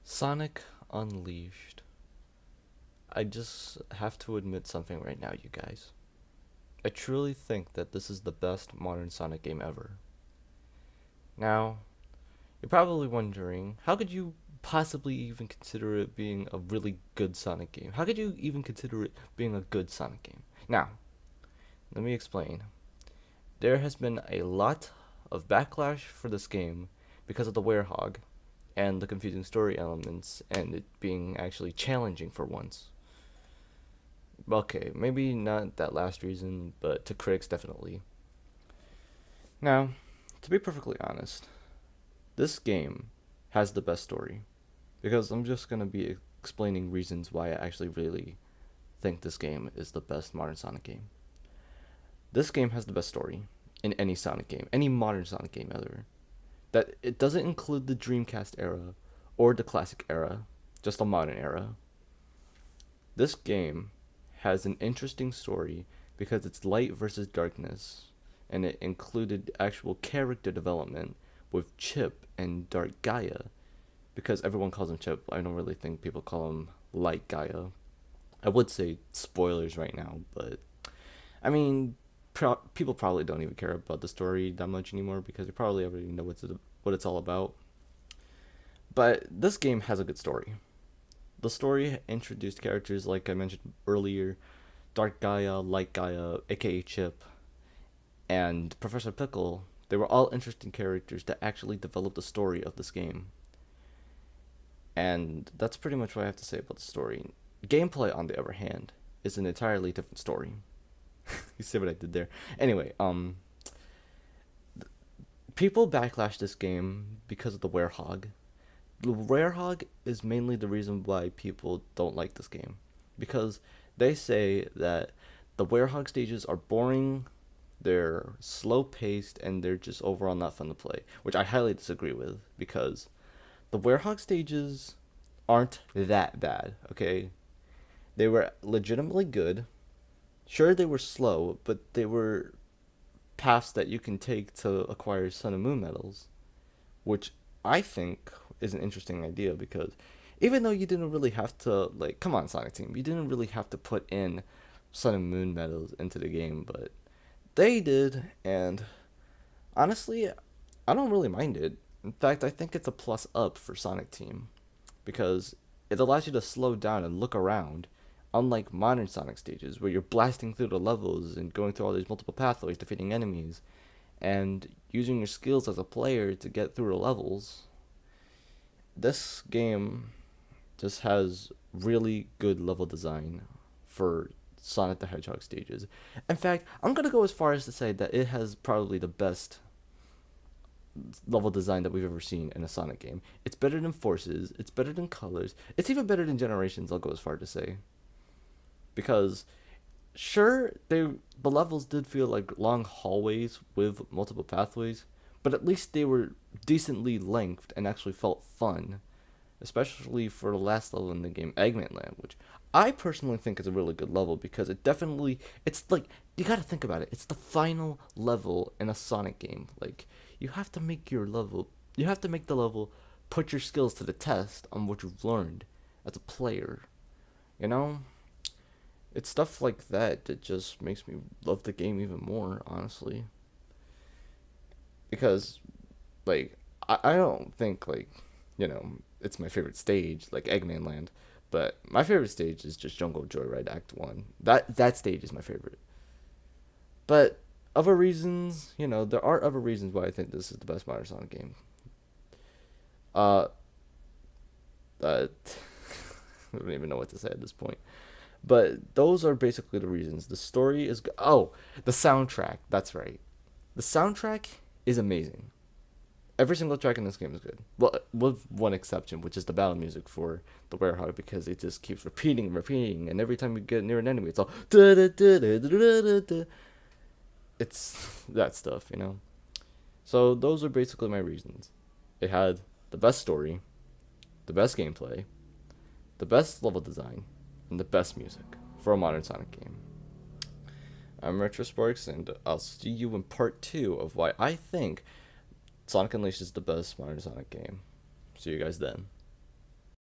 Sonic Unleashed. I just have to admit something right now, you guys. I truly think that this is the best modern Sonic game ever. Now, you're probably wondering, how could you possibly even consider it being a really good Sonic game? How could you even consider it being a good Sonic game? Now, let me explain. There has been a lot of backlash for this game because of the Werehog and the confusing story elements and it being actually challenging for once. Okay, maybe not that last reason, but to critics definitely. Now, to be perfectly honest, this game has the best story because I'm just going to be explaining reasons why I actually really think this game is the best modern Sonic game. This game has the best story in any Sonic game, any modern Sonic game ever. That it doesn't include the Dreamcast era or the classic era, just the modern era. This game has an interesting story because it's light versus darkness, and it included actual character development with Chip and Dark Gaia, because everyone calls him Chip. I don't really think people call him Light Gaia. I would say spoilers right now, but I mean, people probably don't even care about the story that much anymore because they probably already know what it's all about. But this game has a good story. The story introduced characters like I mentioned earlier, Dark Gaia, Light Gaia, aka Chip, and Professor Pickle. They were all interesting characters that actually developed the story of this game. And that's pretty much what I have to say about the story. Gameplay, on the other hand, is an entirely different story. You see what I did there? Anyway, people backlash this game because of the Werehog. The Werehog is mainly the reason why people don't like this game, because they say that the Werehog stages are boring, they're slow paced, and they're just overall not fun to play, which I highly disagree with because the Werehog stages aren't that bad, okay? They were legitimately good. Sure, they were slow, but they were paths that you can take to acquire Sun and Moon medals, which I think is an interesting idea because even though you didn't really have to, like, come on, Sonic Team, you didn't really have to put in Sun and Moon medals into the game, but they did, and honestly, I don't really mind it. In fact, I think it's a plus up for Sonic Team because it allows you to slow down and look around, unlike modern Sonic stages where you're blasting through the levels and going through all these multiple pathways, defeating enemies, and using your skills as a player to get through the levels. This game just has really good level design for Sonic the Hedgehog stages. In fact, I'm gonna go as far as to say that it has probably the best level design that we've ever seen in a Sonic game. It's better than Forces, it's better than Colors, it's even better than Generations, I'll go as far to say. Because sure, the levels did feel like long hallways with multiple pathways, but at least they were decently lengthed and actually felt fun, especially for the last level in the game, Eggman Land, which I personally think is a really good level because it's like, you gotta think about it. It's the final level in a Sonic game. Like, you have to make the level put your skills to the test on what you've learned as a player. You know? It's stuff like that that just makes me love the game even more, honestly. Because, like, I don't think, like, it's my favorite stage, like Eggman Land. But my favorite stage is just Jungle Joyride Act 1. That stage is my favorite. But other reasons, there are other reasons why I think this is the best modern Sonic game. Uh, I don't even know what to say at this point. But those are basically the reasons. The story is oh, the soundtrack. That's right. The soundtrack is amazing. Every single track in this game is good. Well, with one exception, which is the battle music for the Werehog, because it just keeps repeating and repeating, and every time you get near an enemy, it's all da da da da da da da. It's that stuff. So those are basically my reasons. It had the best story, the best gameplay, the best level design, and the best music for a modern Sonic game. I'm RetroSparks, and I'll see you in part 2 of why I think Sonic Unleashed is the best modern Sonic game. See you guys then.